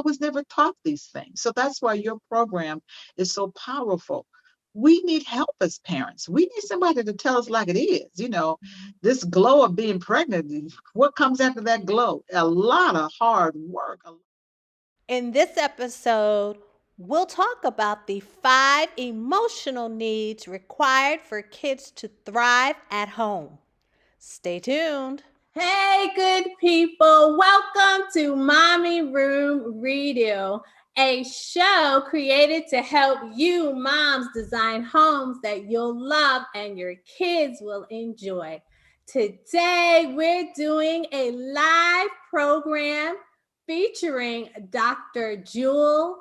was never taught these things. So that's why your program is so powerful. We need help as parents. We need somebody to tell us like it is. This glow of being pregnant, what comes after that glow? A lot of hard work. In this episode, we'll talk about the 5 emotional needs required for kids to thrive at home. Stay tuned. Hey, good people. Welcome to Mommy Room Redo, a show created to help you moms design homes that you'll love and your kids will enjoy. Today, we're doing a live program featuring Dr. Jewel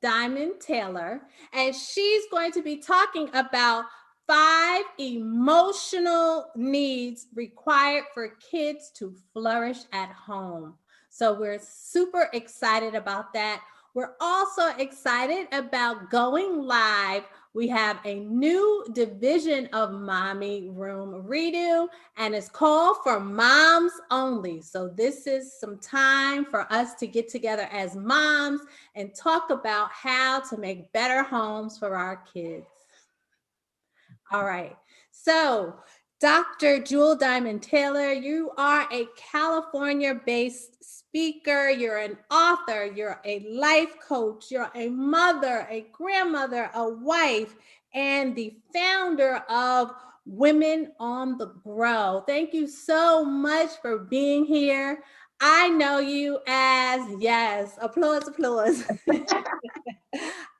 Diamond Taylor, and she's going to be talking about 5 emotional needs required for kids to flourish at home. So we're super excited about that. We're also excited about going live. We have a new division of Mommy Room Redo, and it's called For Moms Only. So this is some time for us to get together as moms and talk about how to make better homes for our kids. All right. So, Dr. Jewel Diamond Taylor, you are a California based speaker. You're an author. You're a life coach. You're a mother, a grandmother, a wife, and the founder of Women on the Grow. Thank you so much for being here. I know you as, yes, applause, applause.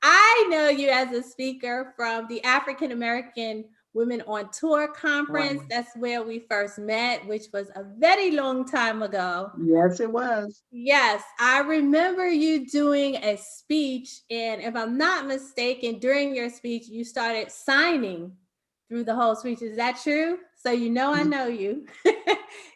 I know you as a speaker from the African American Women on Tour conference. Wow. That's where we first met, which was a very long time ago. Yes, it was. Yes, I remember you doing a speech. And if I'm not mistaken, during your speech, you started signing through the whole speech. Is that true? So, I know you.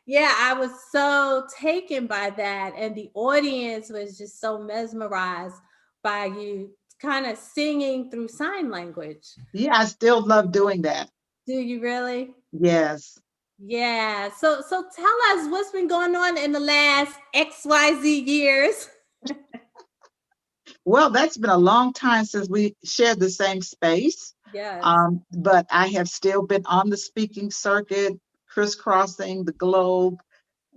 Yeah, I was so taken by that. And the audience was just so mesmerized by you kind of singing through sign language. Yeah, I still love doing that. Do you really? Yes. Yeah. So tell us what's been going on in the last XYZ years. Well, that's been a long time since we shared the same space. Yes. But I have still been on the speaking circuit, crisscrossing the globe,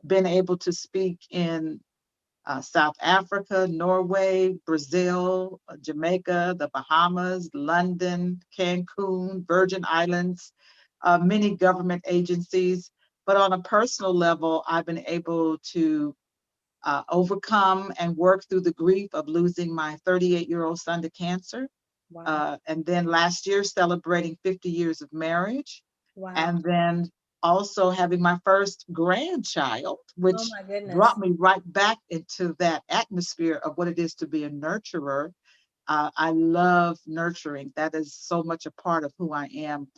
been able to speak in South Africa, Norway, Brazil, Jamaica, the Bahamas, London, Cancun, Virgin Islands, many government agencies. But on a personal level, I've been able to overcome and work through the grief of losing my 38-year-old son to cancer. Wow. And then last year, celebrating 50 years of marriage. Wow. And then also having my first grandchild, Oh which my goodness. brought me right back into that atmosphere of what it is to be a nurturer. I love nurturing. That is so much a part of who I am.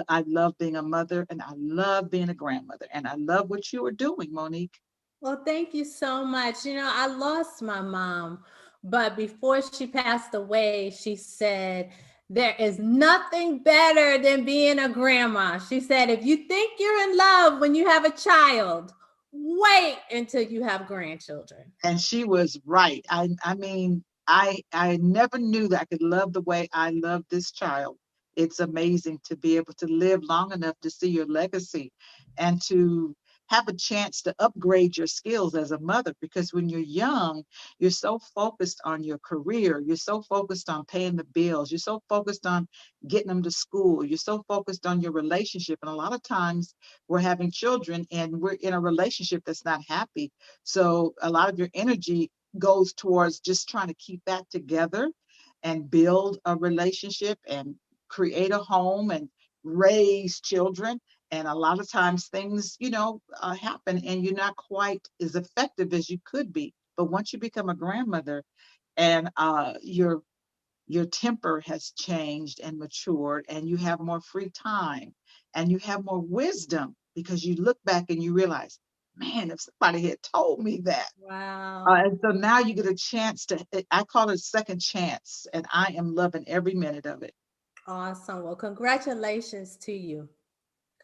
I love being a mother and I love being a grandmother. And I love what you are doing, Monique. Well, thank you so much. I lost my mom, but before she passed away, she said, there is nothing better than being a grandma. She said, if you think you're in love when you have a child, wait until you have grandchildren. And she was right. I mean, I never knew that I could love the way I love this child. It's amazing to be able to live long enough to see your legacy and to have a chance to upgrade your skills as a mother, because when you're young, you're so focused on your career, you're so focused on paying the bills, you're so focused on getting them to school, you're so focused on your relationship. And a lot of times we're having children and we're in a relationship that's not happy, so a lot of your energy goes towards just trying to keep that together and build a relationship and create a home and raise children. And a lot of times things, happen and you're not quite as effective as you could be. But once you become a grandmother and your temper has changed and matured and you have more free time and you have more wisdom, because you look back and you realize, man, if somebody had told me that. Wow. And so now you get a chance to, I call it a second chance, and I am loving every minute of it. Awesome. Well, congratulations to you.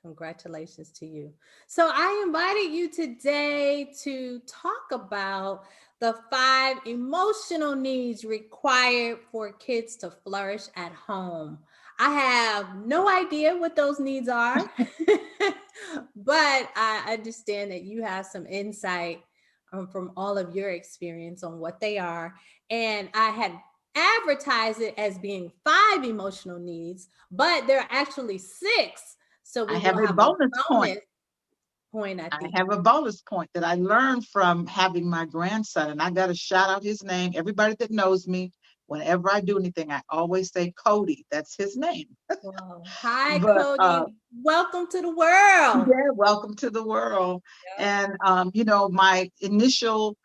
Congratulations to you. So I invited you today to talk about The 5 emotional needs required for kids to flourish at home. I have no idea what those needs are, but I understand that you have some insight from all of your experience on what they are. And I had advertised it as being 5 emotional needs, but there are actually 6. So I we have will a have a bonus point. bonus point at I the have a bonus point that I learned from having my grandson, and I got to shout out his name. Everybody that knows me, whenever I do anything, I always say Cody. That's his name. Whoa. Hi, But Cody. Welcome to the world. yeah, welcome to the world. And my initial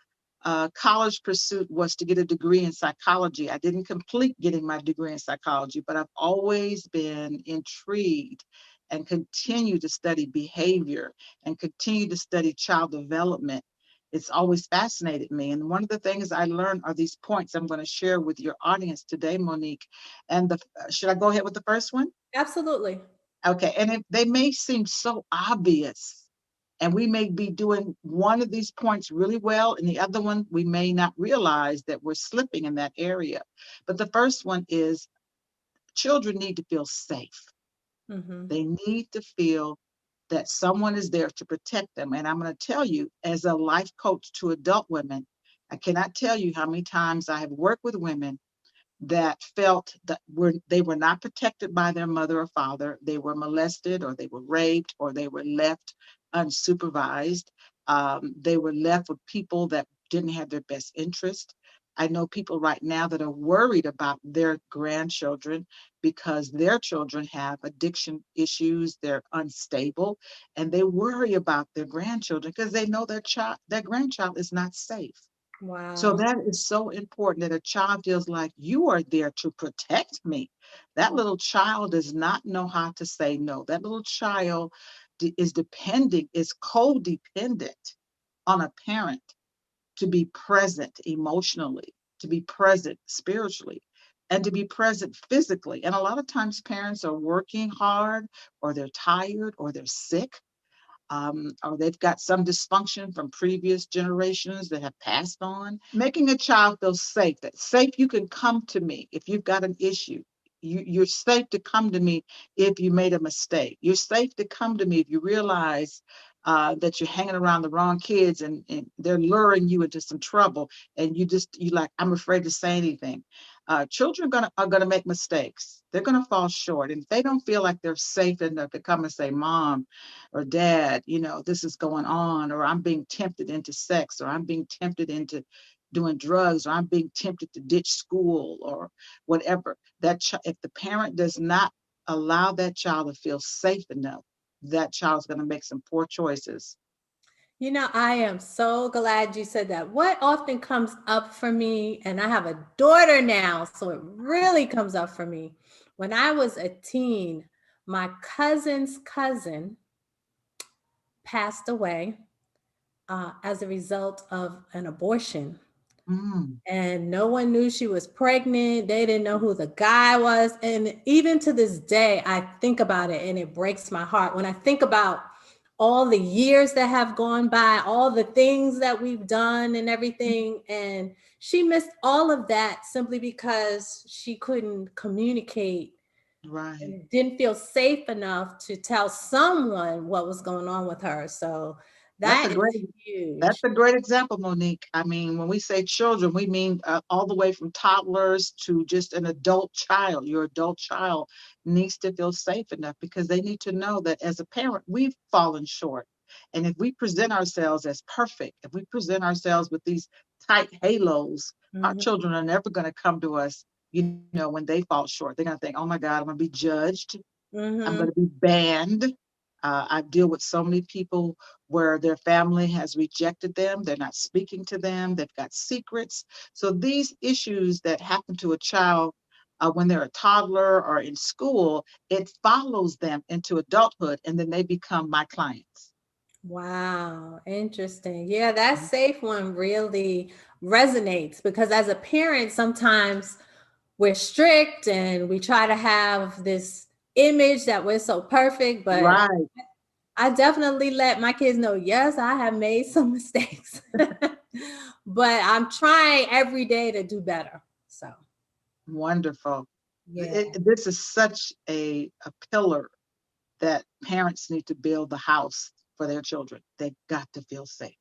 college pursuit was to get a degree in psychology. I didn't complete getting my degree in psychology, but I've always been intrigued and continue to study behavior and continue to study child development. It's always fascinated me. And one of the things I learned are these points I'm going to share with your audience today, Monique. And should I go ahead with the first one? Absolutely. Okay. And they may seem so obvious, and we may be doing one of these points really well, and the other one, we may not realize that we're slipping in that area. But the first one is children need to feel safe. Mm-hmm. They need to feel that someone is there to protect them. And I'm going to tell you, as a life coach to adult women, I cannot tell you how many times I have worked with women that felt that they were not protected by their mother or father. They were molested, or they were raped, or they were left unsupervised. They were left with people that didn't have their best interest. I know people right now that are worried about their grandchildren because their children have addiction issues, they're unstable, and they worry about their grandchildren because they know their grandchild is not safe. So Wow. that is so important, that a child feels like you are there to protect me. That little child does not know how to say no. That little child is codependent on a parent to be present emotionally, to be present spiritually, and to be present physically. And a lot of times parents are working hard, or they're tired, or they're sick, or they've got some dysfunction from previous generations that have passed on. Making a child feel safe, that safe, you can come to me if you've got an issue. You're safe to come to me if you made a mistake. You're safe to come to me if you realize that you're hanging around the wrong kids, and they're luring you into some trouble, and you like, I'm afraid to say anything. Children are gonna make mistakes. They're gonna fall short, and if they don't feel like they're safe enough to come and say, "Mom or Dad, this is going on," or "I'm being tempted into sex," or "I'm being tempted into doing drugs," or "I'm being tempted to ditch school," or whatever. If the parent does not allow that child to feel safe enough, that child's going to make some poor choices. I am so glad you said that. What often comes up for me, and I have a daughter now, so it really comes up for me. When I was a teen, my cousin's cousin passed away as a result of an abortion. Mm, And no one knew she was pregnant. They didn't know who the guy was. And even to this day, I think about it and it breaks my heart. When I think about all the years that have gone by, all the things that we've done and everything. And she missed all of that simply because she couldn't communicate right. and didn't feel safe enough to tell someone what was going on with her. So That's a that is great That's huge. a great example, Monique. I mean, when we say children, we mean all the way from toddlers to just an adult child. Your adult child needs to feel safe enough, because they need to know that as a parent, we've fallen short. And if we present ourselves as perfect, if we present ourselves with these tight halos, our Mhm, children are never going to come to us, when they fall short. They're going to think, "Oh my God, I'm going to be judged. I'm going mhm. to be banned." I deal with so many people where their family has rejected them. They're not speaking to them. They've got secrets. So these issues that happen to a child when they're a toddler or in school, it follows them into adulthood, and then they become my clients. Wow, interesting. Yeah, that safe one really resonates because as a parent, sometimes we're strict and we try to have this image that we're so perfect, but Right. I definitely let my kids know, yes, I have made some mistakes. But I'm trying every day to do better. So, Wonderful. yeah, This is such a pillar that parents need to build the house for their children. They've got to feel safe.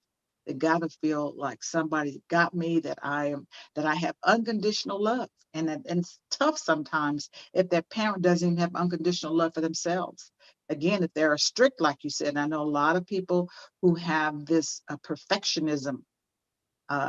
They got to feel like somebody got me, that I have unconditional love. And it's tough sometimes if their parent doesn't even have unconditional love for themselves. Again, if they're strict, like you said, and I know a lot of people who have this perfectionism,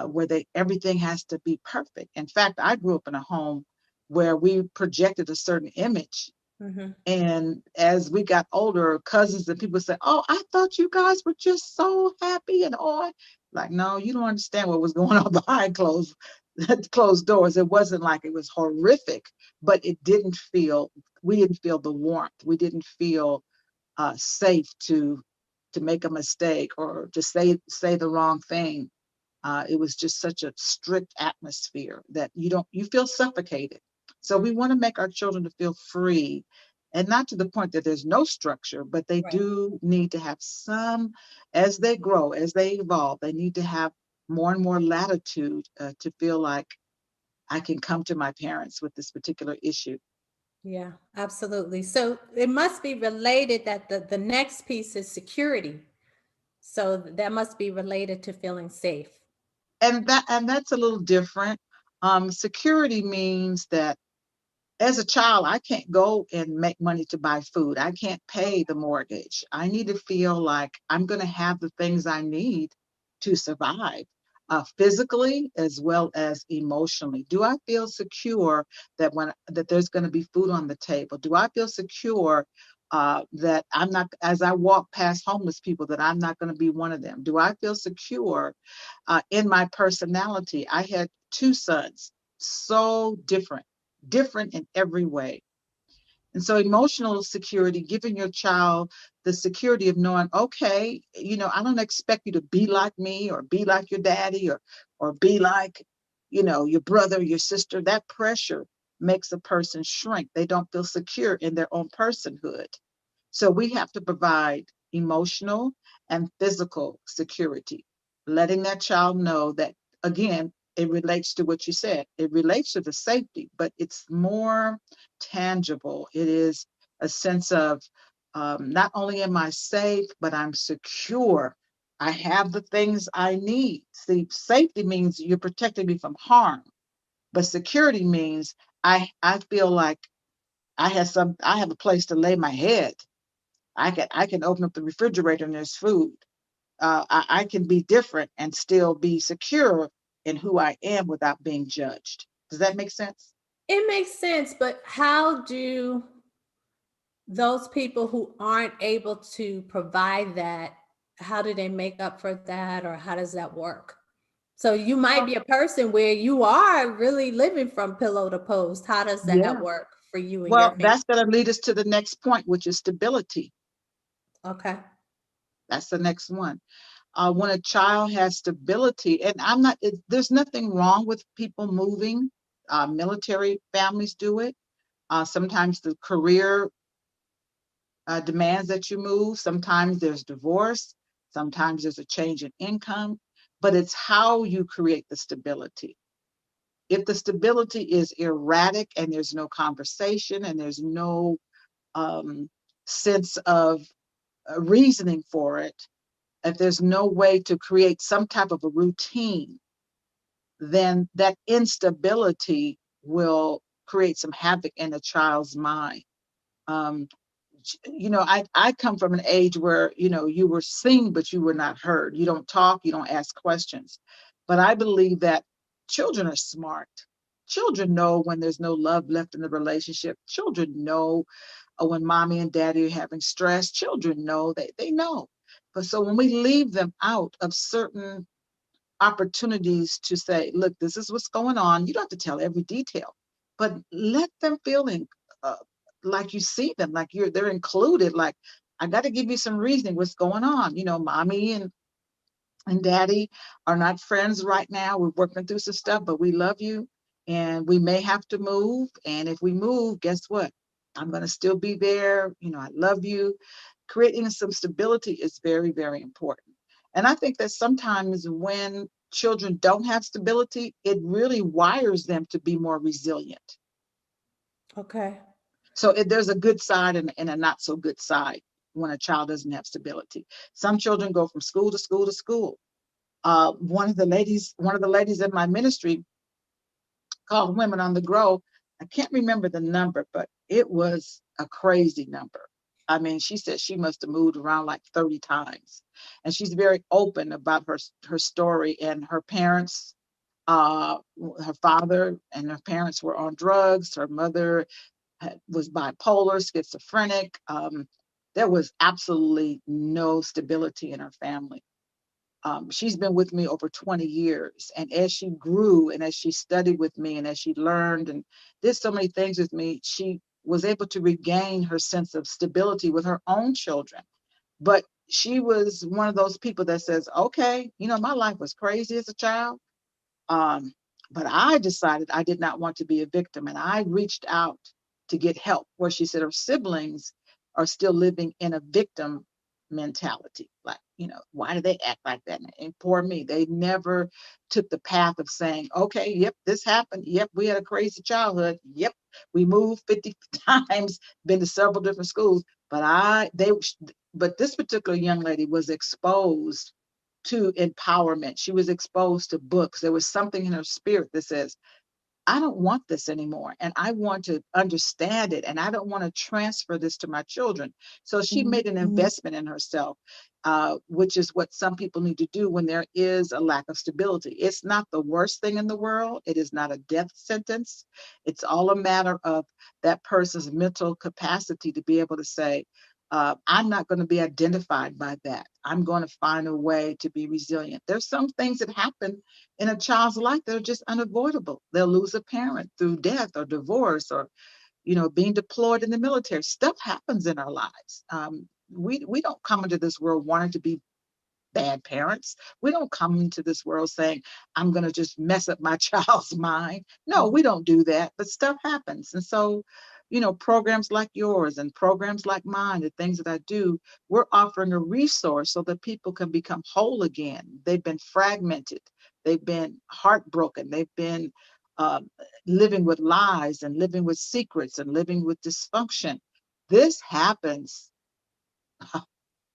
where they everything has to be perfect. In fact, I grew up in a home where we projected a certain image, mm-hmm. and as we got older, cousins and people said, "Oh, I thought you guys were just so happy and on." Like, no, you don't understand what was going on behind closed doors. It wasn't like it was horrific, but we didn't feel the warmth. We didn't feel safe to make a mistake or to say the wrong thing. It was just such a strict atmosphere that you feel suffocated. So we want to make our children to feel free, and not to the point that there's no structure, but they Right. do need to have some, as they grow, as they evolve, they need to have more and more latitude to feel like I can come to my parents with this particular issue. Yeah, absolutely. So it must be related that the next piece is security. So that must be related to feeling safe. And that's a little different. Security means that as a child, I can't go and make money to buy food. I can't pay the mortgage. I need to feel like I'm going to have the things I need to survive, physically as well as emotionally. Do I feel secure that there's going to be food on the table? Do I feel secure that I'm not, as I walk past homeless people, that I'm not going to be one of them? Do I feel secure in my personality? I had two sons, so different in every way. And so emotional security, giving your child the security of knowing, okay, I don't expect you to be like me or be like your daddy or be like, your brother, your sister. That pressure makes a person shrink. They don't feel secure in their own personhood. So we have to provide emotional and physical security, letting that child know that, again, it relates to what you said. It relates to the safety, but it's more tangible. It is a sense of, not only am I safe, but I'm secure. I have the things I need. See, safety means you're protecting me from harm, but security means I feel like I have a place to lay my head. I can open up the refrigerator and there's food. I can be different and still be secure in who I am without being judged. Does that make sense? It makes sense, but how do those people who aren't able to provide that, how do they make up for that, or how does that work? So you might Well, be a person where you are really living from pillow to post. How does that yeah. work for you and your Well, family? that's going to lead us to the next point, which is stability. Okay. That's the next one. When a child has stability, and there's nothing wrong with people moving. Military families do it. Sometimes the career demands that you move. Sometimes there's divorce. Sometimes there's a change in income. But it's how you create the stability. If the stability is erratic and there's no conversation and there's no um, sense of reasoning for it, if there's no way to create some type of a routine, then that instability will create some havoc in a child's mind. Um, I come from an age where, you were seen, but you were not heard. You don't talk, you don't ask questions. But I believe that children are smart. Children know when there's no love left in the relationship. Children know when mommy and daddy are having stress. Children know, they know. But so when we leave them out of certain opportunities to say, look, this is what's going on. You don't have to tell every detail, but let them feel uh, like you see them, like they're included. Like, I got to give you some reasoning what's going on. Mommy and daddy are not friends right now. We're working through some stuff, but we love you and we may have to move. And if we move, guess what? I'm going to still be there. I love you. Creating some stability is very, very important. And I think that sometimes when children don't have stability, it really wires them to be more resilient. Okay. So there's a good side and a not so good side when a child doesn't have stability. Some children go from school to school to school. One of the ladies in my ministry called Women on the Grow. I can't remember the number, but it was a crazy number. I mean, she said she must have moved around like 30 times. And she's very open about her story, and her parents, her father and her parents were on drugs. Her mother was bipolar, schizophrenic. There was absolutely no stability in her family. She's been with me over 20 years. And as she grew and as she studied with me and as she learned and did so many things with me, she was able to regain her sense of stability with her own children. But she was one of those people that says, okay, my life was crazy as a child. Um, but I decided I did not want to be a victim, and I reached out to get help. Where she said her siblings are still living in a victim mentality. Like, why do they act like that? And poor me, they never took the path of saying, okay, yep, this happened. Yep, we had a crazy childhood. Yep, we moved 50 times, been to several different schools. But this particular young lady was exposed to empowerment. She was exposed to books. There was something in her spirit that says, I don't want this anymore. And I want to understand it. And I don't want to transfer this to my children. So she made an investment in herself, which is what some people need to do when there is a lack of stability. It's not the worst thing in the world. It is not a death sentence. It's all a matter of that person's mental capacity to be able to say, I'm not going to be identified by that. I'm going to find a way to be resilient. There's some things that happen in a child's life that are just unavoidable. They'll lose a parent through death or divorce or, being deployed in the military. Stuff happens in our lives. We don't come into this world wanting to be bad parents. We don't come into this world saying, I'm going to just mess up my child's mind. No, we don't do that, but stuff happens. And so, programs like yours and programs like mine, the things that I do, we're offering a resource so that people can become whole again. They've been fragmented, they've been heartbroken, they've been uh, living with lies and living with secrets and living with dysfunction. This happens.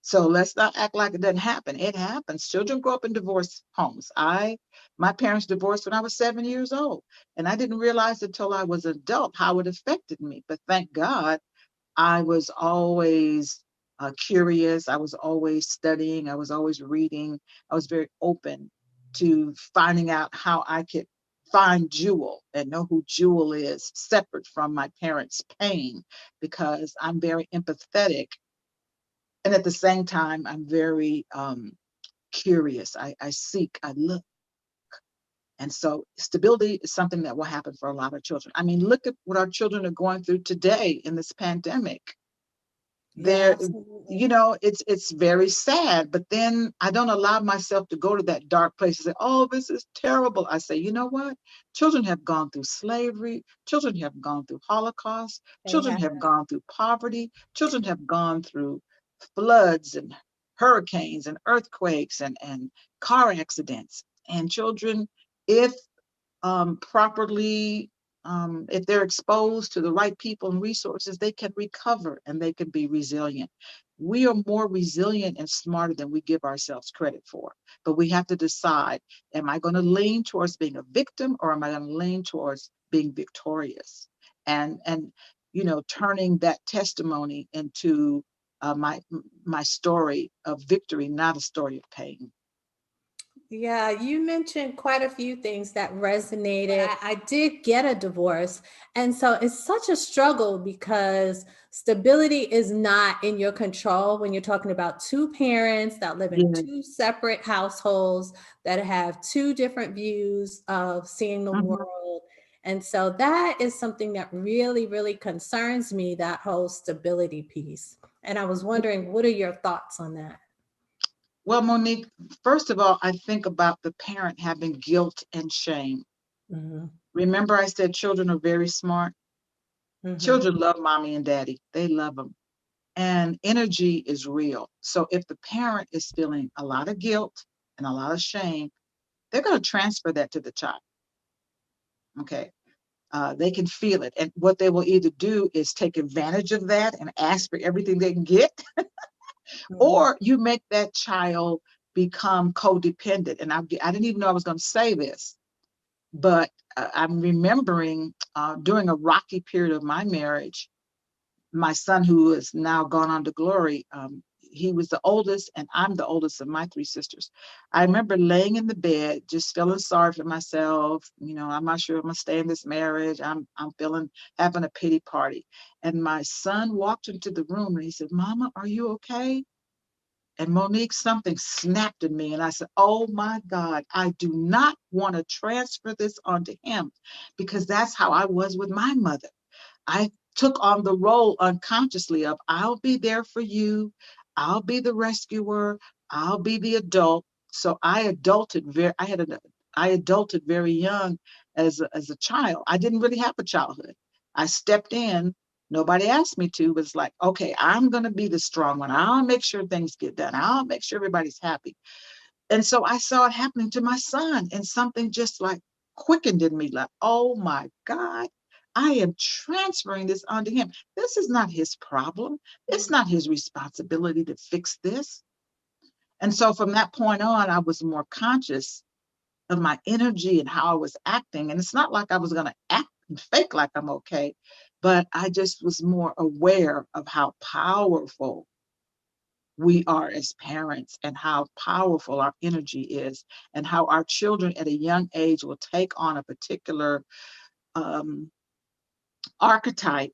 So let's not act like it doesn't happen. It happens. Children grow up in divorce homes. My parents divorced when I was 7 years old, and I didn't realize until I was an adult how it affected me. But thank God, I was always curious. I was always studying. I was always reading. I was very open to finding out how I could find Jewel and know who Jewel is separate from my parents' pain, because I'm very empathetic, and at the same time, I'm very curious. I seek, I look. And so stability is something that will happen for a lot of children. I mean, look at what our children are going through today in this pandemic. Yeah, They're, absolutely. it's very sad, but then I don't allow myself to go to that dark place and say, oh, this is terrible. I say, you know what? Children have gone through slavery. Children have gone through Holocaust. They Children have. have gone through poverty. Children have gone through floods and hurricanes and earthquakes and car accidents. And children, if properly, if they're exposed to the right people and resources, they can recover and they can be resilient. We are more resilient and smarter than we give ourselves credit for. But we have to decide, am I going to lean towards being a victim, or am I going to lean towards being victorious? And turning that testimony into my story of victory, not a story of pain. Yeah, you mentioned quite a few things that resonated. I did get a divorce. And so it's such a struggle because stability is not in your control when you're talking about two parents that live in Yeah. two separate households that have two different views of seeing the Mhm. world. And so that is something that really, really concerns me, that whole stability piece. And I was wondering, what are your thoughts on that? Well, Monique, first of all, I think about the parent having guilt and shame. Hmm. Remember, I said children are very smart. Hmm. Children love mommy and daddy, they love them. And energy is real. So if the parent is feeling a lot of guilt and a lot of shame, they're going to transfer that to the child. Okay. They can feel it. And what they will either do is take advantage of that and ask for everything they can get, Mhm. or you make that child become codependent. And I didn't even know I was going to say this, but I'm remembering during a rocky period of my marriage, my son, who is now gone on to glory, he was the oldest, and I'm the oldest of my three sisters. I remember laying in the bed, just feeling sorry for myself. I'm not sure I'm gonna stay in this marriage. I'm feeling having a pity party. And my son walked into the room and he said, "Mama, are you okay?" And Monique, something snapped in me, and I said, "Oh my God, I do not want to transfer this onto him, because that's how I was with my mother." I took on the role unconsciously of, I'll be there for you. I'll be the rescuer. I'll be the adult. So I adulted very young as a child. I didn't really have a childhood. I stepped in. Nobody asked me to, but it's like, okay, I'm going to be the strong one. I'll make sure things get done. I'll make sure everybody's happy. And so I saw it happening to my son, and something just like quickened in me, like, oh my God, I am transferring this onto him. This is not his problem. It's not his responsibility to fix this. And so from that point on, I was more conscious of my energy and how I was acting. And it's not like I was going to act and fake like I'm okay, but I just was more aware of how powerful we are as parents, and how powerful our energy is, and how our children at a young age will take on a particular um, archetype,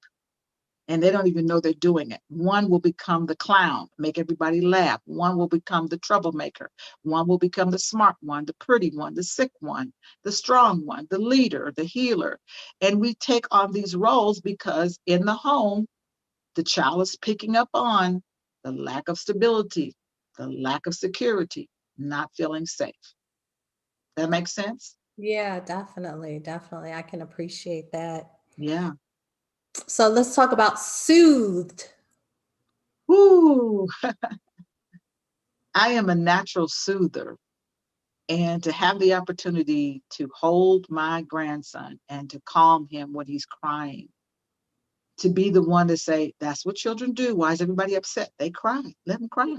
and they don't even know they're doing it. One will become the clown, make everybody laugh. One will become the troublemaker. One will become the smart one, the pretty one, the sick one, the strong one, the leader, the healer. And we take on these roles because in the home, the child is picking up on the lack of stability, the lack of security, not feeling safe. That makes sense? Yeah, definitely. Definitely. I can appreciate that. Yeah. So let's talk about soothed. Woo. I am a natural soother. And to have the opportunity to hold my grandson and to calm him when he's crying, to be the one to say, that's what children do. Why is everybody upset? They cry. Let them cry.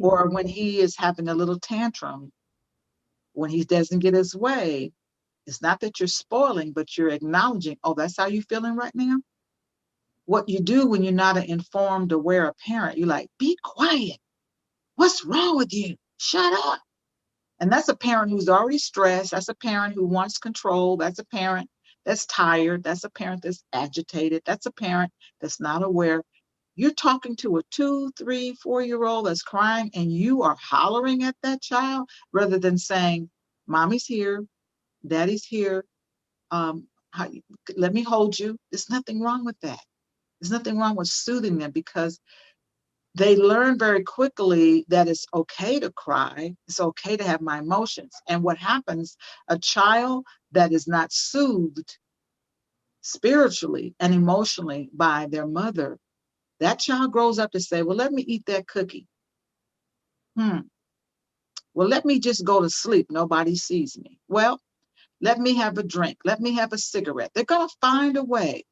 Or when he is having a little tantrum, when he doesn't get his way, it's not that you're spoiling, but you're acknowledging, oh, that's how you're feeling right now. What you do when you're not an informed, aware parent, you're like, be quiet. What's wrong with you? Shut up. And that's a parent who's already stressed. That's a parent who wants control. That's a parent that's tired. That's a parent that's agitated. That's a parent that's not aware. You're talking to a 2, 3, 4-year old that's crying, and you are hollering at that child rather than saying, Mommy's here, Daddy's here. Um, how, let me hold you. There's nothing wrong with that. There's nothing wrong with soothing them, because they learn very quickly that it's okay to cry. It's okay to have my emotions. And what happens, a child that is not soothed spiritually and emotionally by their mother, that child grows up to say, well, let me eat that cookie. Hmm. Well, let me just go to sleep. Nobody sees me. Well, let me have a drink. Let me have a cigarette. They're going to find a way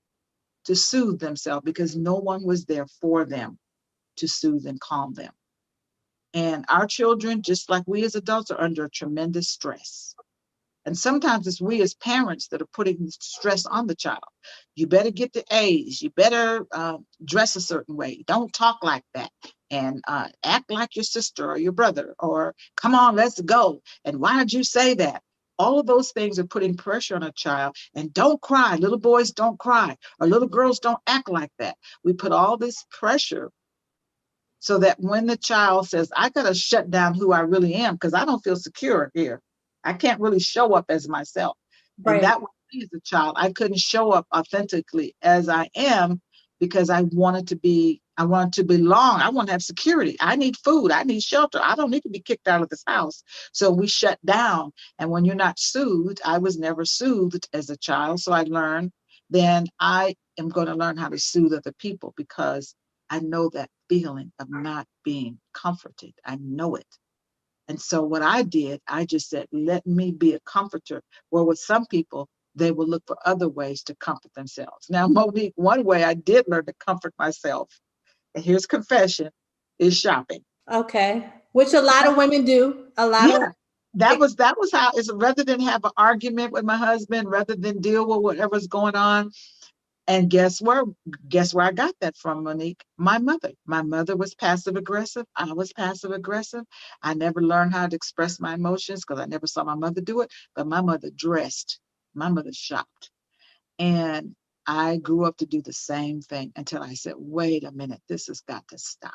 to soothe themselves because no one was there for them to soothe and calm them. And our children, just like we as adults, are under tremendous stress. And sometimes it's we as parents that are putting stress on the child. You better get the A's. You better dress a certain way. Don't talk like that. And act like your sister or your brother. Or come on, let's go. And why did you say that? All of those things are putting pressure on a child. And don't cry. Little boys don't cry. Or little girls don't act like that. We put all this pressure so that when the child says, I got to shut down who I really am because I don't feel secure here. I can't really show up as myself. And Right. that was me as a child. I couldn't show up authentically as I am because I wanted to belong. I want to have security. I need food. I need shelter. I don't need to be kicked out of this house. So we shut down. And when you're not soothed, I was never soothed as a child. So I learned, then I am going to learn how to soothe other people, because I know that feeling of not being comforted. I know it. And so what I did, I just said, let me be a comforter. Where with some people, they will look for other ways to comfort themselves. Now, Monique, one way I did learn to comfort myself, and here's confession, is shopping. Okay. Which a lot of women do. A lot of Yeah, that was how it's rather than have an argument with my husband, rather than deal with whatever's going on. And guess where I got that from, Monique? My mother. My mother was passive aggressive. I was passive aggressive. I never learned how to express my emotions because I never saw my mother do it. But my mother dressed. My mother shopped. And I grew up to do the same thing until I said, wait a minute, this has got to stop.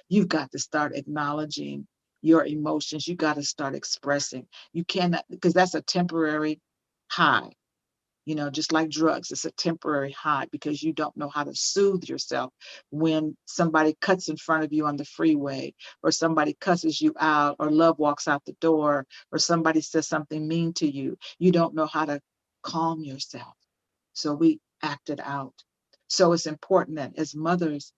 You've got to start acknowledging your emotions. You got to start expressing. You cannot, because that's a temporary high. Just like drugs, it's a temporary high because you don't know how to soothe yourself when somebody cuts in front of you on the freeway, or somebody cusses you out, or love walks out the door, or somebody says something mean to you. You don't know how to calm yourself. So we acted out. So it's important that as mothers,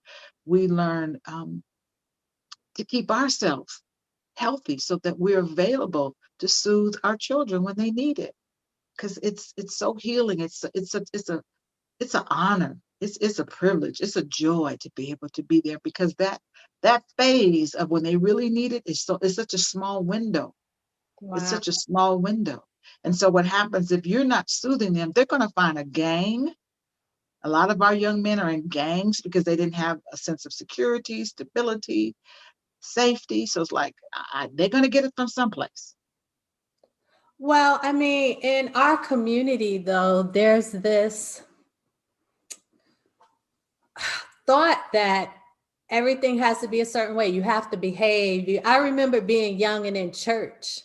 we learn to keep ourselves healthy so that we're available to soothe our children when they need it. Because it's so healing. It's an honor. It's a privilege. It's a joy to be able to be there, because that phase of when they really need it is it's such a small window. It's wow. such a small window. And so what happens if you're not soothing them, they're going to find a gang. A lot of our young men are in gangs because they didn't have a sense of security, stability, safety. So it's like they're going to get it from someplace. Well, I mean, in our community, though, there's this thought that everything has to be a certain way. You have to behave. I remember being young and in church.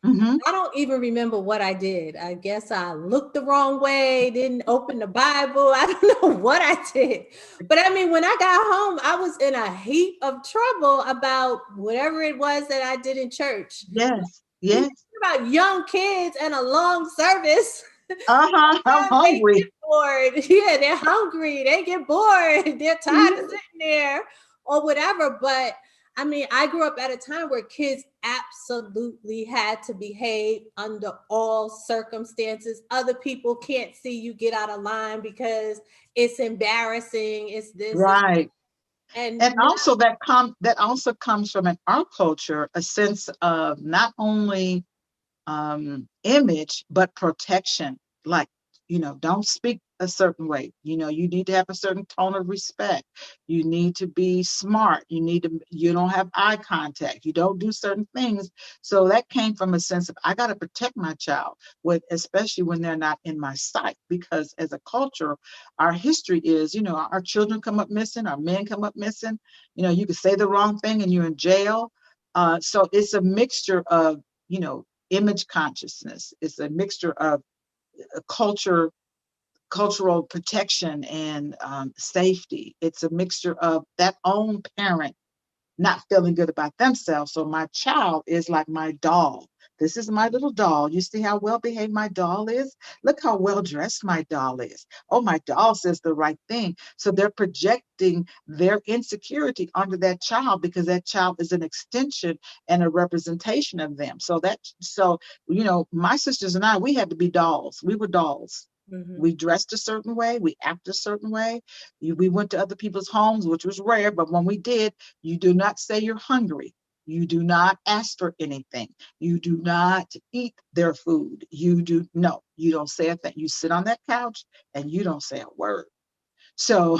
Hmm. I don't even remember what I did. I guess I looked the wrong way, didn't open the Bible. I don't know what I did. But I mean, when I got home, I was in a heap of trouble about whatever it was that I did in church. Yes, You yes. talk about young kids and a long service. Uh-huh. I'm They get hungry. bored. Yeah, they're hungry. They get bored. They're tired of Mhm. sitting there or whatever. But I mean, I grew up at a time where kids absolutely had to behave under all circumstances. Other people can't see you get out of line because it's embarrassing. It's this, it's, Right. and And also that also comes from in our culture a sense of not only image, but protection. Like, don't speak a certain way. You need to have a certain tone of respect. You need to be smart. You don't have eye contact. You don't do certain things. So that came from a sense of I got to protect my child, especially when they're not in my sight. Because as a culture, our history is, our children come up missing, our men come up missing. You could say the wrong thing and you're in jail. So it's a mixture of, image consciousness. It's a mixture of culture, cultural protection, and safety. It's a mixture of that own parent not feeling good about themselves. So my child is like my doll. This is my little doll. You see how well behaved my doll is? Look how well dressed my doll is. Oh, my doll says the right thing. So they're projecting their insecurity onto that child because that child is an extension and a representation of them. My sisters and I, we had to be dolls. We were dolls. Mhm. We dressed a certain way. We acted a certain way. We went to other people's homes, which was rare. But when we did, you do not say you're hungry. You do not ask for anything. You do not eat their food. No, you don't say a thing. You sit on that couch and you don't say a word. So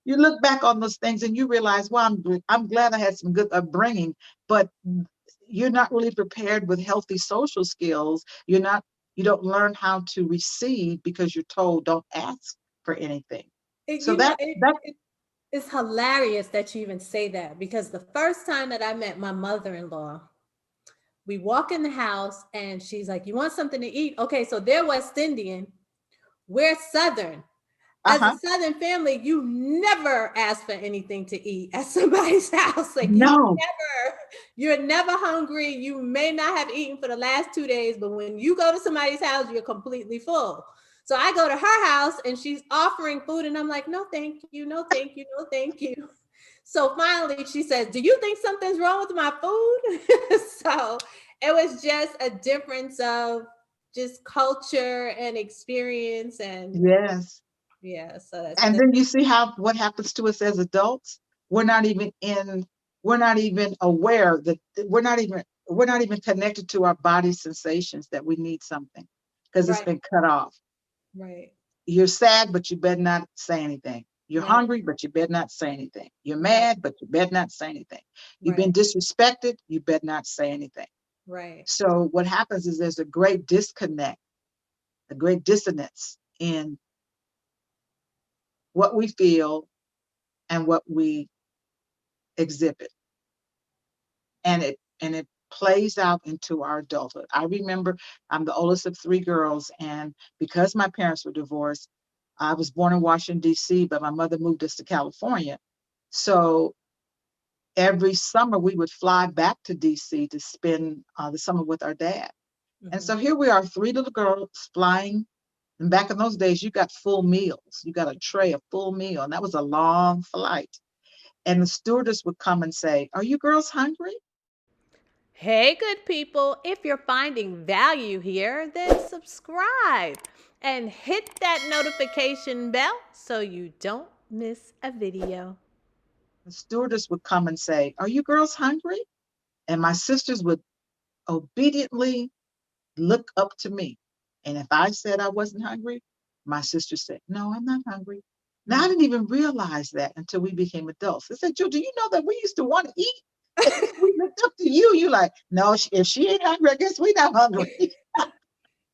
you look back on those things and you realize, well, I'm glad I had some good upbringing, but you're not really prepared with healthy social skills. You don't learn how to receive because you're told don't ask for anything. It, So you know, that it, that it, it's hilarious that you even say that because the first time that I met my mother-in-law, we walk in the house and she's like, "You want something to eat?" Okay, so they're West Indian, we're Southern. As a uh-huh. Southern family, you never ask for anything to eat at somebody's house. Like No. you're never hungry. You may not have eaten for the last 2 days, but when you go to somebody's house, you're completely full. So I go to her house and she's offering food, and I'm like, no, thank you, no, thank you, no, thank you. So finally she says, do you think something's wrong with my food? So it was just a difference of just culture and experience. And Yes. yeah, so And then you see what happens to us as adults. We're not even in, we're not even aware that we're not even connected to our body sensations that we need something because it's right, been cut off. right, You're sad, but you better not say anything. You're right, hungry, but you better not say anything. You're right, mad, but you better not say anything. You've been right, disrespected, you better not say anything. right. So what happens is there's a great disconnect, a great dissonance in what we feel and what we exhibit. And it plays out into our adulthood. I remember I'm the oldest of three girls, and because my parents were divorced, I was born in Washington, D.C., but my mother moved us to California. So every summer we would fly back to DC to spend the summer with our dad. And Mhm. so here we are, three little girls flying. And back in those days, you got full meals. You got a tray of full meal, and that was a long flight. And the stewardess would come and say, "Are you girls hungry?" Hey, good people, if you're finding value here, then subscribe and hit that notification bell so you don't miss a video. The stewardess would come and say, "Are you girls hungry?" And my sisters would obediently look up to me. And if I said I wasn't hungry, my sister said, "No, I'm not hungry." Now, I didn't even realize that until we became adults. I said, "Joe, do you know that we used to want to eat?" We looked up to you. You like, "No, if she ain't hungry, I guess we not hungry."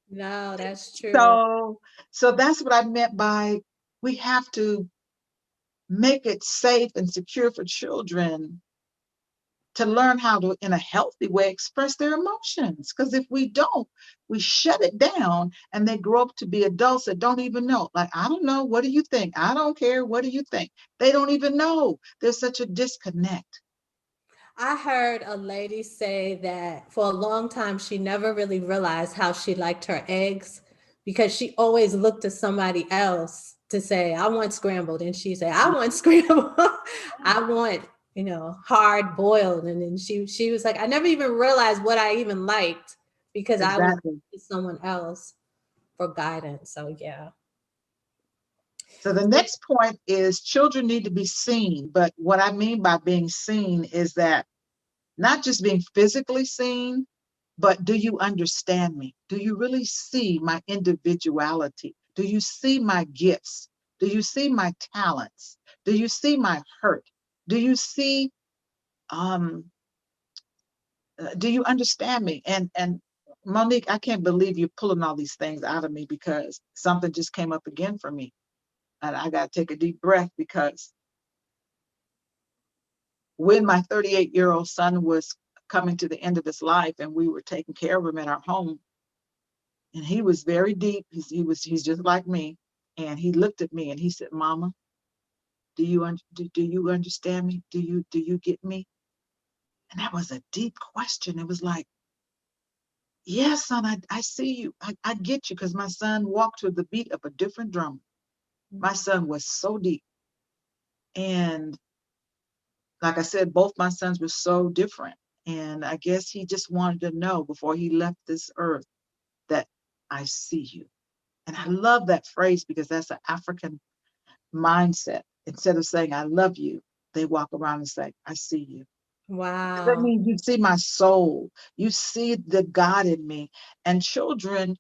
No, that's true. So, so that's what I meant by we have to make it safe and secure for children to learn how to, in a healthy way, express their emotions. Because if we don't, we shut it down and they grow up to be adults that don't even know. Like, I don't know. What do you think? I don't care. What do you think? They don't even know. There's such a disconnect. I heard a lady say that for a long time she never really realized how she liked her eggs because she always looked to somebody else to say, I want scrambled. And she said, I want scrambled. I want, hard boiled. And then she was like, I never even realized what I even liked because I was Exactly. with someone else for guidance. So yeah. So the next point is children need to be seen. But what I mean by being seen is that not just being physically seen, but do you understand me? Do you really see my individuality? Do you see my gifts? Do you see my talents? Do you see my hurt? Do you see, um, do you understand me? And Monique, I can't believe you're pulling all these things out of me because something just came up again for me. And I got to take a deep breath because when my 38-year-old son was coming to the end of his life and we were taking care of him in our home, and he was very deep. He's just like me. And he looked at me and he said, "Mama, do you understand me? Do you get me?" And that was a deep question. It was like, "Yes, son, I see you. I get you." Because my son walked to the beat of a different drum. My son was so deep. And like I said, both my sons were so different. And I guess he just wanted to know before he left this earth that I see you. And I love that phrase because that's an African mindset. Instead of saying, "I love you," they walk around and say, "I see you." That Wow. means you see my soul. You see the God in me. And children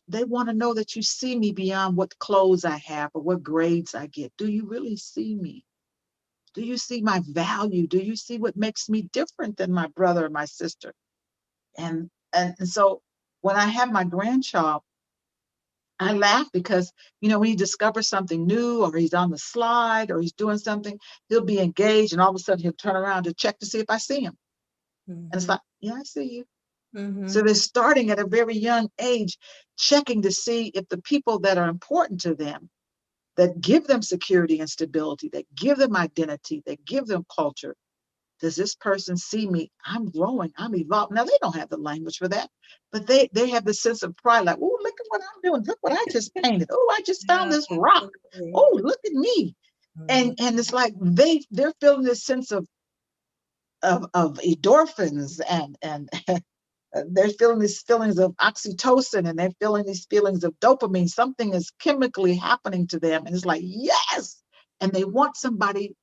they want to know that you see me beyond what clothes I have or what grades I get. Do you really see me? Do you see my value? Do you see what makes me different than my brother or my sister? And so when I have my grandchild, I laugh because, when he discovers something new or he's on the slide or he's doing something, he'll be engaged and all of a sudden he'll turn around to check to see if I see him. And it's Mm-hmm. like, "Yeah, I see you." So Mm-hmm. they're starting at a very young age, checking to see if the people that are important to them, that give them security and stability, that give them identity, that give them culture, does this person see me? I'm growing, I'm evolving. Now they don't have the language for that, but they have the sense of pride, like, "Oh, look at what I'm doing. Look what I just painted. Oh, I just found Yeah, this rock. absolutely. Oh, look at me." And it's like they're feeling this sense of endorphins and they're feeling these feelings of oxytocin and they're feeling these feelings of dopamine. Something is chemically happening to them. And it's like, yes. And they want somebody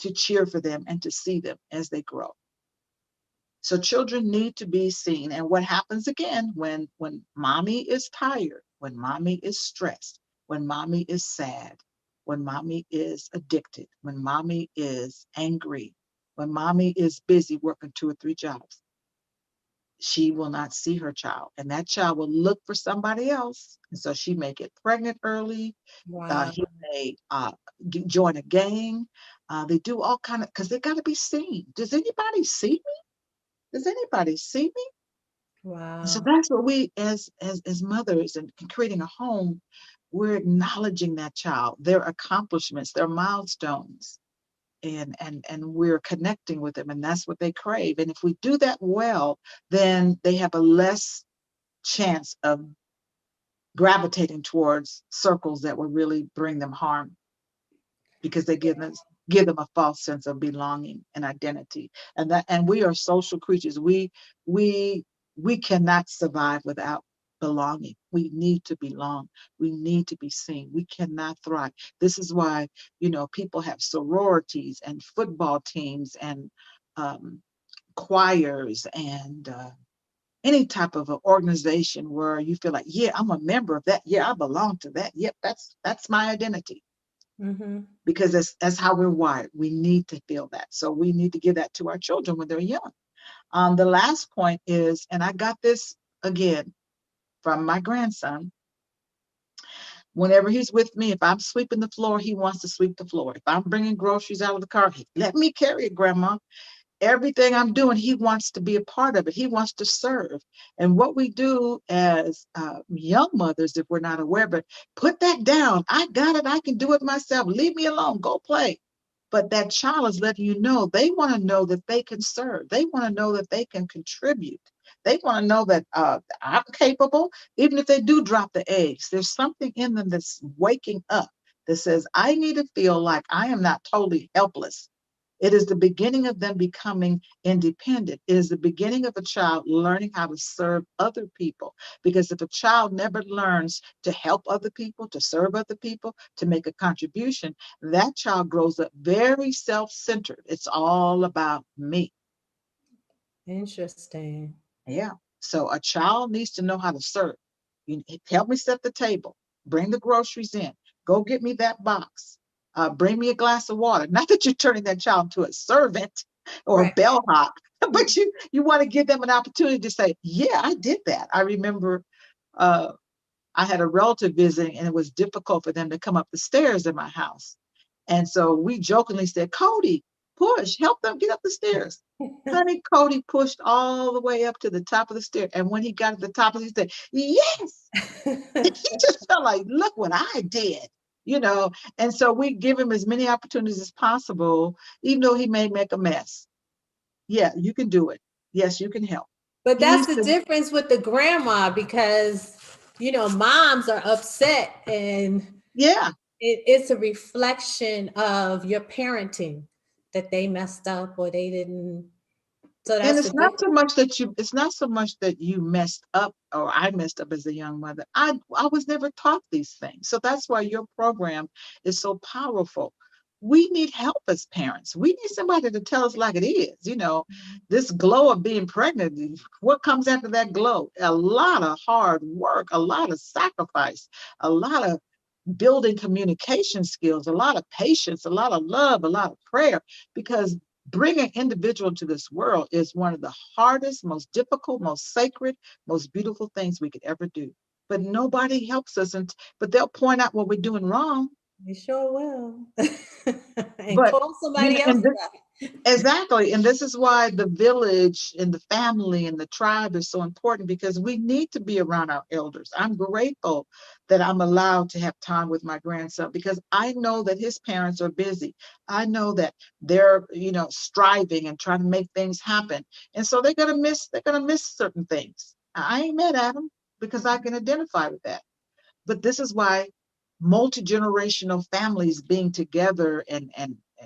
to cheer for them and to see them as they grow. So children need to be seen. And what happens again when mommy is tired, when mommy is stressed, when mommy is sad, when mommy is addicted, when mommy is angry, when mommy is busy working 2 or 3 jobs, she will not see her child. And that child will look for somebody else. And so she may get pregnant early. Wow. He may join a gang. They do all kind of, because they got to be seen. Does anybody see me? Does anybody see me? And so Wow. that's what we as mothers and creating a home, we're acknowledging that child, their accomplishments, their milestones, and we're connecting with them, and that's what they crave. And if we do that well, then they have a less chance of gravitating towards circles that will really bring them harm, because they give them a false sense of belonging and identity. And we are social creatures. We we cannot survive without belonging. We need to belong. We need to be seen. We cannot thrive. This is why, people have sororities and football teams and um, choirs and any type of an organization where you feel like, yeah, I'm a member of that. Yeah, I belong to that. Yep, that's my identity, Mm-hmm. because that's how we're wired. We need to feel that. So we need to give that to our children when they're young. The last point is, and I got this again from my grandson. Whenever he's with me, if I'm sweeping the floor, he wants to sweep the floor. If I'm bringing groceries out of the car, let me carry it, Grandma. Everything I'm doing, he wants to be a part of it. He wants to serve. And what we do as young mothers, if we're not aware, but put that down. I got it. I can do it myself. Leave me alone. Go play. But that child is letting you know they want to know that they can serve. They want to know that they can contribute. They want to know that I'm capable. Even if they do drop the eggs, there's something in them that's waking up that says, I need to feel like I am not totally helpless. It is the beginning of them becoming independent. It is the beginning of a child learning how to serve other people. Because if a child never learns to help other people, to serve other people, to make a contribution, that child grows up very self-centered. It's all about me. Interesting. Yeah. So a child needs to know how to serve. You help me set the table, bring the groceries in, go get me that box, bring me a glass of water. Not that you're turning that child into a servant or a Right. bellhop, but you want to give them an opportunity to say, yeah, I did that. I remember uh, I had a relative visiting, and it was difficult for them to come up the stairs in my house. And so we jokingly said, Cody, push, help them get up the stairs. Honey, Cody pushed all the way up to the top of the stair. And when he got at the top, he said, yes. He just felt like, look what I did, you know. And so we give him as many opportunities as possible, even though he may make a mess. Yeah, you can do it. Yes, you can help. But He that's needs the to, difference with the grandma because, moms are upset and yeah. it's a reflection of your parenting that they messed up or they didn't. So And that's the it's not difference. so much that you messed up or I messed up as a young mother. I was never taught these things. So that's why your program is so powerful. We need help as parents. We need somebody to tell us like it is. This glow of being pregnant, what comes after that glow? A lot of hard work, a lot of sacrifice, a lot of building communication skills, a lot of patience, a lot of love, a lot of prayer, because bringing individual to this world is one of the hardest, most difficult, most sacred, most beautiful things we could ever do. But nobody helps us, but they'll point out what we're doing wrong. You sure will. And But call somebody else and about exactly. And this is why the village and the family and the tribe is so important, because we need to be around our elders. I'm grateful that I'm allowed to have time with my grandson, because I know that his parents are busy. I know that they're, striving and trying to make things happen. And so they're gonna miss certain things. I ain't mad at them because I can identify with that. But this is why multi-generational families being together and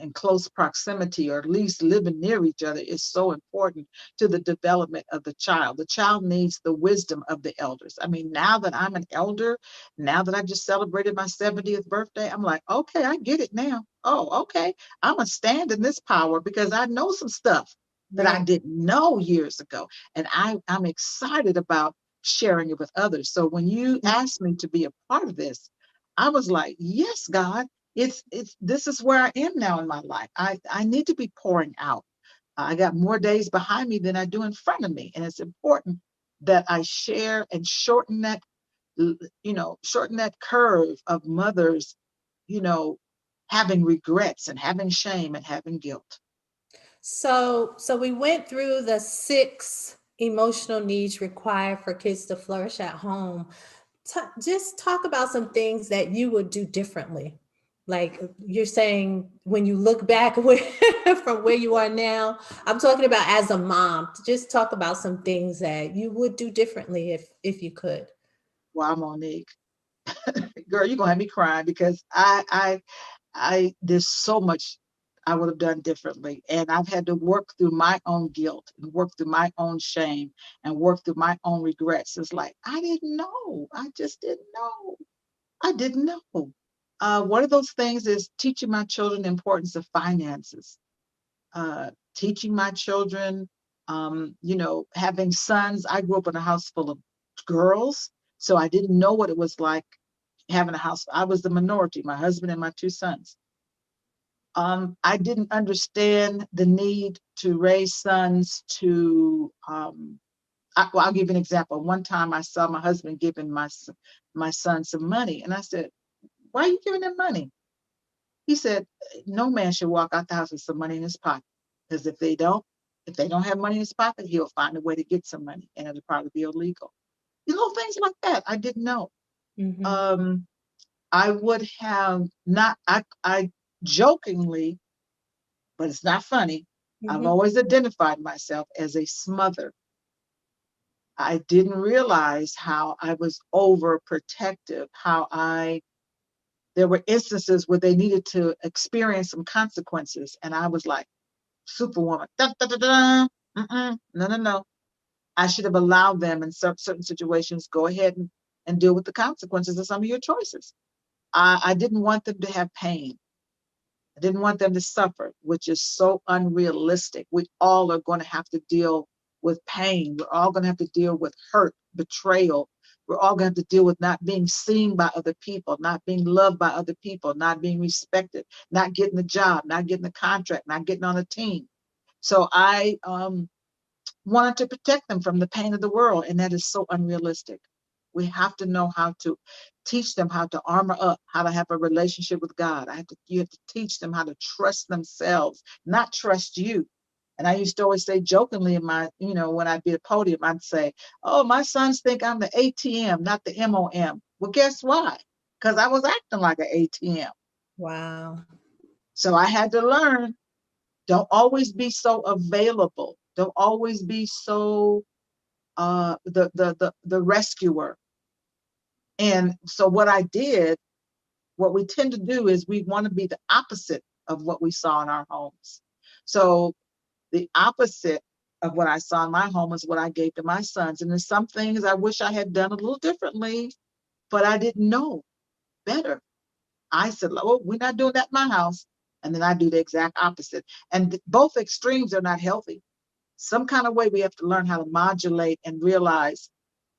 in close proximity, or at least living near each other, is so important to the development of the child. The child needs the wisdom of the elders. I mean, now that I'm an elder, now that I just celebrated my 70th birthday, I'm like, okay, I get it now. Oh, okay. I'm going to stand in this power because I know some stuff that I Right. didn't know years ago. And I'm excited about sharing it with others. So when you asked me to be a part of this, I was like, yes, God, it's this is where I am now in my life. I need to be pouring out. I got more days behind me than I do in front of me, and it's important that I share and shorten that, shorten that curve of mothers, you know, having regrets and having shame and having guilt. So we went through the 6 emotional needs required for kids to flourish at home. Just talk about some things that you would do differently. Like you're saying, when you look back from where you are now, I'm talking about as a mom. Just talk about some things that you would do differently if you could. Wow, Monique, girl, you're gonna have me crying because there's so much I would have done differently. And I've had to work through my own guilt and work through my own shame and work through my own regrets. It's like, I didn't know. I just didn't know. I didn't know. One of those things is teaching my children the importance of finances, teaching my children, having sons. I grew up in a house full of girls, so I didn't know what it was like having a house. I was the minority, my husband and my 2 sons. I didn't understand the need to raise sons to. I'll give you an example. One time I saw my husband giving my son some money, and I said, "Why are you giving him money?" He said, "No man should walk out the house with some money in his pocket, because if they don't have money in his pocket, he'll find a way to get some money, and it'll probably be illegal." Things like that I didn't know. Mm-hmm. Um, I would have not. I jokingly, but it's not funny. I've Mm-hmm. always identified myself as a smother. I didn't realize how I was overprotective, how there were instances where they needed to experience some consequences. And I was like, Superwoman, da, da, da, da. No, no, no. I should have allowed them in certain situations, go ahead and deal with the consequences of some of your choices. I didn't want them to have pain. I didn't want them to suffer, which is so unrealistic. We all are going to have to deal with pain. We're all going to have to deal with hurt, betrayal. We're all going to have to deal with not being seen by other people, not being loved by other people, not being respected, not getting the job, not getting the contract, not getting on a team. So I wanted to protect them from the pain of the world, and that is so unrealistic. We have to know how to teach them how to armor up, how to have a relationship with God. You have to teach them how to trust themselves, not trust you. And I used to always say jokingly in when I'd be at a podium, I'd say, "Oh, my sons think I'm the ATM, not the MOM." Well, guess why? Because I was acting like an ATM. Wow. So I had to learn, don't always be so available. Don't always be so the rescuer. And so what we tend to do is we want to be the opposite of what we saw in our homes. So the opposite of what I saw in my home is what I gave to my sons. And there's some things I wish I had done a little differently, but I didn't know better. I said, "Oh, we're not doing that in my house." And then I do the exact opposite. And both extremes are not healthy. Some kind of way we have to learn how to modulate and realize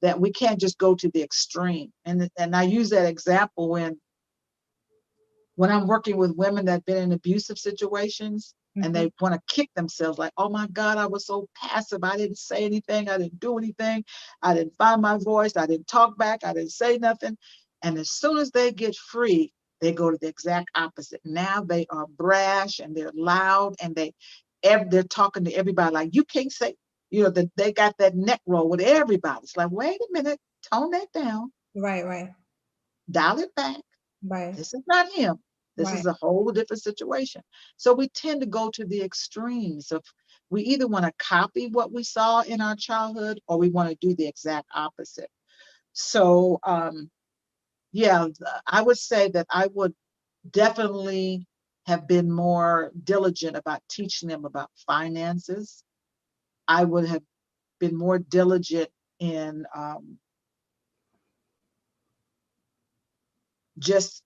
that we can't just go to the extreme. And I use that example when I'm working with women that have been in abusive situations and Mm-hmm. they want to kick themselves, like, "Oh my God, I was so passive. I didn't say anything. I didn't do anything. I didn't find my voice. I didn't talk back. I didn't say nothing." And as soon as they get free, they go to the exact opposite. Now they are brash and they're loud and they're talking to everybody like, "You can't say," that they got that neck roll with everybody. It's like, wait a minute, tone that down, Right, right, dial it back. right, This is not him. This is right. a whole different situation. So we tend to go to the extremes of, we either want to copy what we saw in our childhood or we want to do the exact opposite. So Yeah, I would say that I would definitely have been more diligent about teaching them about finances. I would have been more diligent in just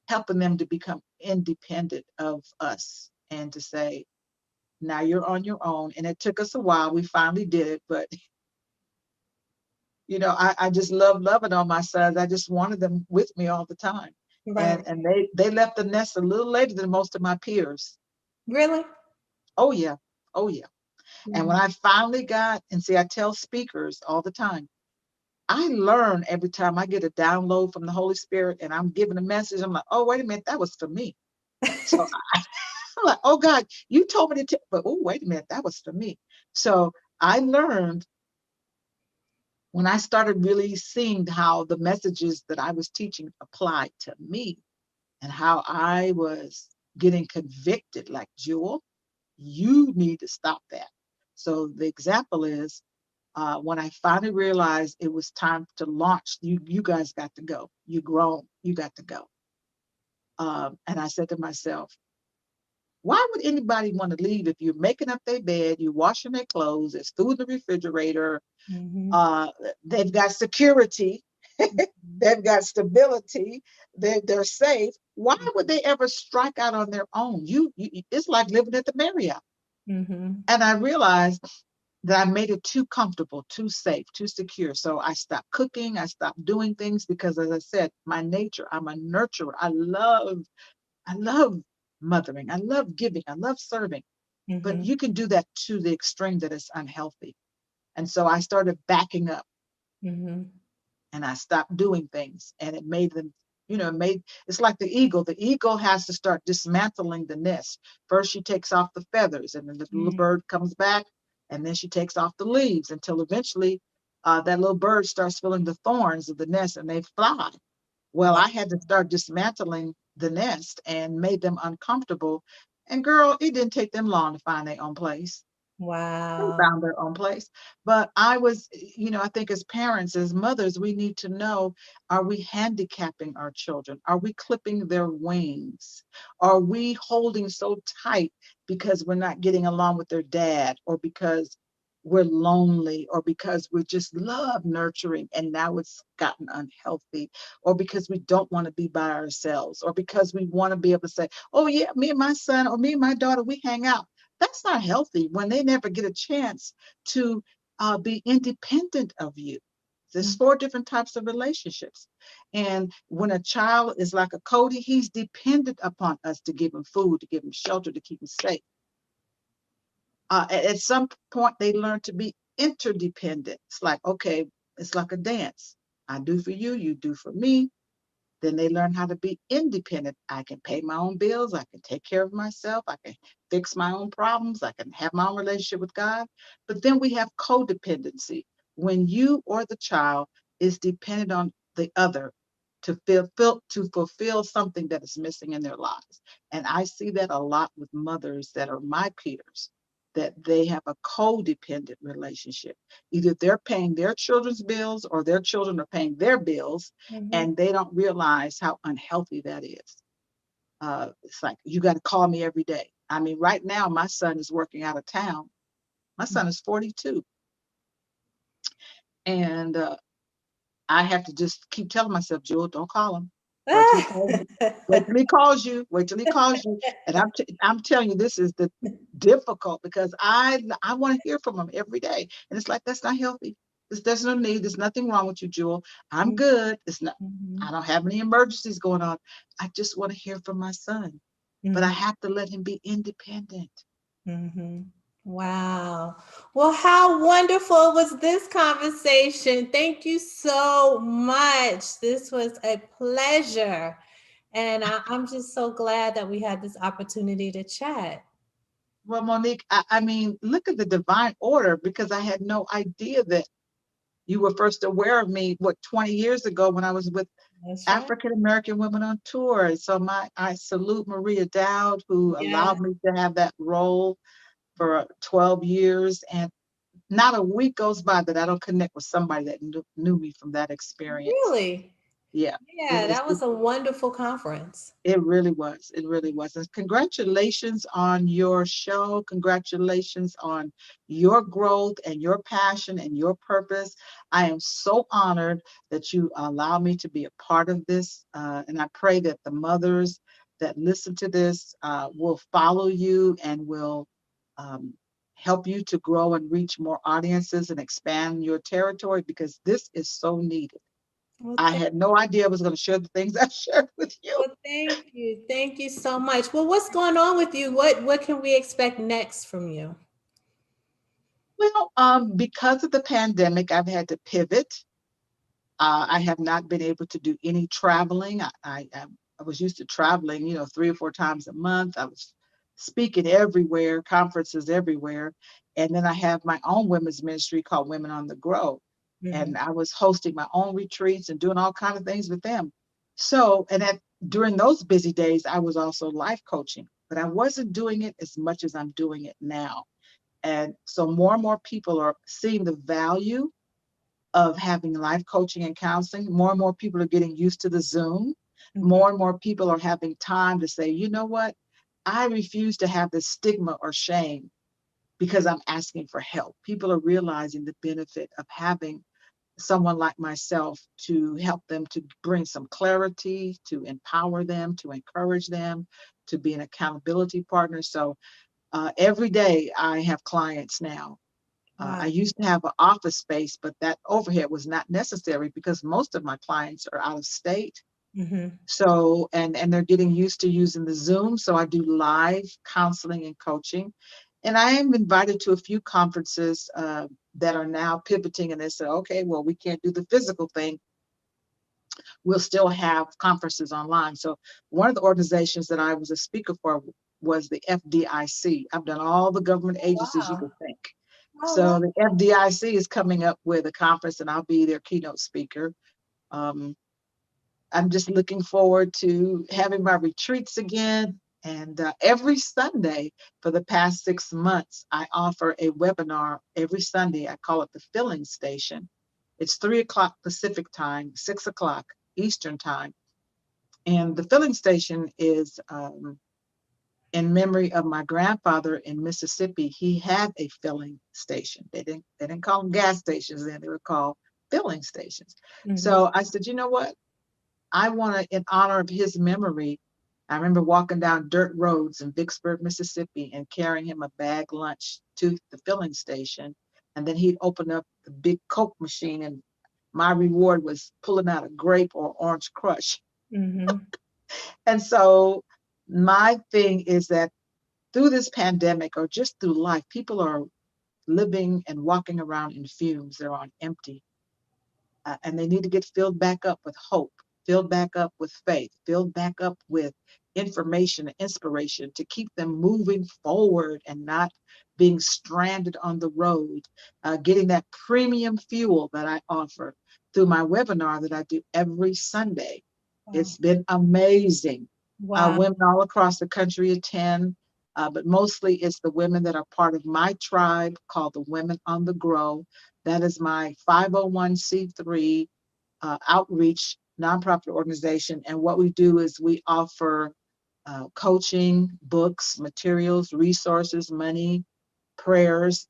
helping them to become independent of us and to say, now you're on your own. And it took us a while. We finally did it. But, I just love loving on my sons. I just wanted them with me all the time. Right. And they left the nest a little later than most of my peers. Really? Oh, yeah. Oh, yeah. And when Mhm. I finally got, and see, I tell speakers all the time, I learn every time I get a download from the Holy Spirit and I'm giving a message. I'm like, oh, wait a minute, that was for me. So I'm like, oh God, you told me to, but oh, wait a minute, that was for me. So I learned when I started really seeing how the messages that I was teaching applied to me and how I was getting convicted, like, Jewel, you need to stop that. So the example is when I finally realized it was time to launch, you guys got to go. You grown, you got to go. And I said to myself, why would anybody want to leave if you're making up their bed, you're washing their clothes, there's food in the refrigerator, Mhm. uh, they've got security, they've got stability, they're safe. Why would they ever strike out on their own? It's like living at the Marriott. Mhm. And I realized that I made it too comfortable, too safe, too secure. So I stopped cooking. I stopped doing things because, as I said, my nature, I'm a nurturer. I love mothering. I love giving. I love serving. But Mhm. you can do that to the extreme that it's unhealthy. And so I started backing up Mhm. and I stopped doing things. And it made them, it's like the eagle. The eagle has to start dismantling the nest. First, she takes off the feathers, and then the little Mhm. bird comes back, and then she takes off the leaves until eventually that little bird starts feeling the thorns of the nest and they fly. Well, Wow. I had to start dismantling the nest and made them uncomfortable. And girl, it didn't take them long to find their own place. They Wow. found their own place. But I think as parents, as mothers, we need to know, are we handicapping our children? Are we clipping their wings? Are we holding so tight because we're not getting along with their dad, or because we're lonely, or because we just love nurturing and now it's gotten unhealthy, or because we don't want to be by ourselves, or because we want to be able to say, oh yeah, me and my son or me and my daughter, we hang out. That's not healthy when they never get a chance to be independent of you. There's four different types of relationships. And when a child is like a Cody, he's dependent upon us to give him food, to give him shelter, to keep him safe. At some point, they learn to be interdependent. It's like, okay, it's like a dance. I do for you, you do for me. Then they learn how to be independent. I can pay my own bills. I can take care of myself. I can fix my own problems. I can have my own relationship with God. But then we have codependency, when you or the child is dependent on the other to fulfill something that is missing in their lives. And I see that a lot with mothers that are my peers, that they have a codependent relationship. Either they're paying their children's bills or their children are paying their bills, Mhm. and they don't realize how unhealthy that is. It's like, you got to call me every day. I mean, right now, my son is working out of town. My son is 42. And I have to just keep telling myself, Jewel, don't call him. Wait till he calls you. Wait till he calls you. Wait till he calls you. And I'm telling you, this is the difficult, because I want to hear from him every day. And it's like, that's not healthy. There's no need. There's nothing wrong with you, Jewel. I'm good. It's not. I Mhm. don't have any emergencies going on. I just want to hear from my son. But I Mhm. have to let him be independent. Mhm. Wow. Well, how wonderful was this conversation? Thank you so much. This was a pleasure. And I'm just so glad that we had this opportunity to chat. Well, Monique, I mean, look at the divine order, because I had no idea that you were first aware of me, 20 years ago, when I was with That's right. African American Women on Tour. So I salute Maria Dowd, who Yeah. allowed me to have that role for 12 years. And not a week goes by that I don't connect with somebody that knew me from that experience. Really? Yeah, it Yeah, was. that was a wonderful conference. It really was. It really was. And congratulations on your show. Congratulations on your growth and your passion and your purpose. I am so honored that you allow me to be a part of this. And I pray that the mothers that listen to this will follow you and will um, help you to grow and reach more audiences and expand your territory because this is so needed. Well, I had no idea I was going to share the things I shared with you. well, thank you. Thank you so much. Well, what's going on with you? What can we expect next from you? Well, because of the pandemic, I've had to pivot. I have not been able to do any traveling. I was used to traveling, 3 or 4 times a month. I was speaking everywhere, conferences everywhere. And then I have my own women's ministry called Women on the Grow. Hmm. And I was hosting my own retreats and doing all kinds of things with them. So, during those busy days, I was also life coaching, but I wasn't doing it as much as I'm doing it now. And so more and more people are seeing the value of having life coaching and counseling. More and more people are getting used to the Zoom. Hmm. More and more people are having time to say, you know what? I refuse to have this stigma or shame because I'm asking for help. People are realizing the benefit of having someone like myself to help them to bring some clarity, to empower them, to encourage them, to be an accountability partner. So every day I have clients now. I Wow. used to have an office space, but that overhead was not necessary because most of my clients are out of state. Hmm. So, and they're getting used to using the Zoom. So I do live counseling and coaching. And I am invited to a few conferences that are now pivoting and they said, okay, well, we can't do the physical thing. We'll still have conferences online. So one of the organizations that I was a speaker for was the FDIC. I've done all the government agencies you Wow. could think. Oh, wow. So the FDIC is coming up with a conference and I'll be their keynote speaker. Um, I'm just looking forward to having my retreats again. And every Sunday for the past 6 months, I offer a webinar every Sunday. I call it the Filling Station. It's 3 o'clock Pacific time, 6 o'clock Eastern time. And the filling station is in memory of my grandfather in Mississippi. He had a filling station. They didn't call them gas stations then, they were called filling stations. Hmm. So I said, you know what? I want to, in honor of his memory, I remember walking down dirt roads in Vicksburg, Mississippi, and carrying him a bag lunch to the filling station. And then he'd open up the big Coke machine, and my reward was pulling out a grape or orange crush. Hmm. And so my thing is that through this pandemic or just through life, people are living and walking around in fumes. They're on empty. And they need to get filled back up with hope, filled back up with faith, filled back up with information and inspiration to keep them moving forward and not being stranded on the road, getting that premium fuel that I offer through my webinar that I do every Sunday. Wow. It's been amazing. Wow. Women all across the country attend, but mostly it's the women that are part of my tribe called the Women on the Grow. That is my 501c3 outreach nonprofit organization. And what we do is we offer coaching, books, materials, resources, money, prayers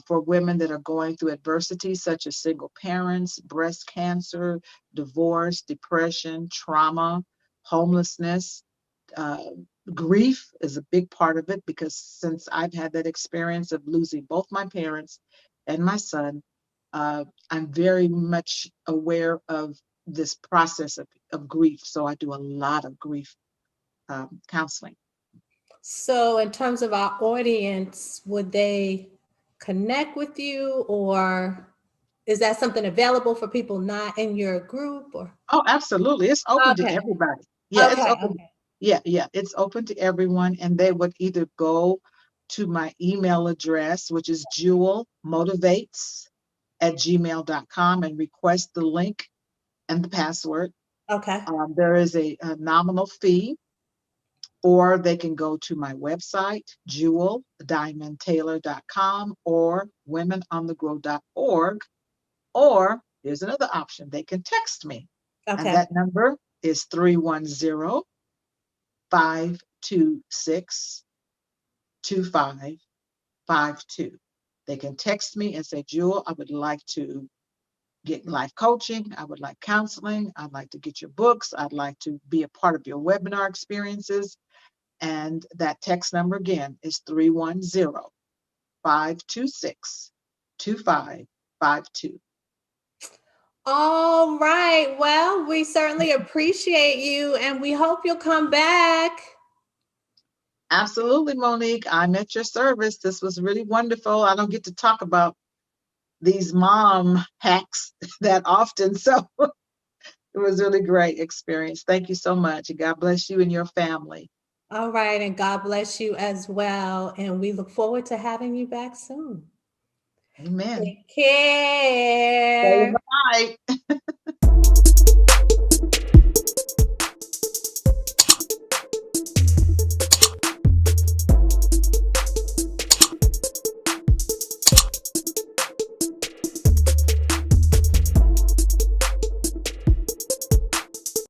for women that are going through adversity, such as single parents, breast cancer, divorce, depression, trauma, homelessness. Uh, Grief is a big part of it because since I've had that experience of losing both my parents and my son, I'm very much aware of this process of grief. So I do a lot of grief counseling. So, in terms of our audience, would they connect with you, or is that something available for people not in your group? Or Oh, absolutely. It's open to okay, everybody. Yeah, it's okay, open. okay, Yeah, yeah. It's open to everyone. And they would either go to my email address, which is jewelmotivates@gmail.com and request the link and the password. okay. There is a nominal fee, or they can go to my website, jeweldiamondtaylor.com or womenonthegrow.org. Or here's another option, they can text me. And Okay. that number is 310-526-2552. They can text me and say, Jewel, I would like to get life coaching. I would like counseling. I'd like to get your books. I'd like to be a part of your webinar experiences. And that text number again is 310-526-2552. All right. Well, we certainly appreciate you and we hope you'll come back. Absolutely, Monique. I'm at your service. This was really wonderful. I don't get to talk about these mom hacks that often. So it was really great experience. Thank you so much. And God bless you and your family. All right. And God bless you as well. And we look forward to having you back soon. Amen. Take care. Bye.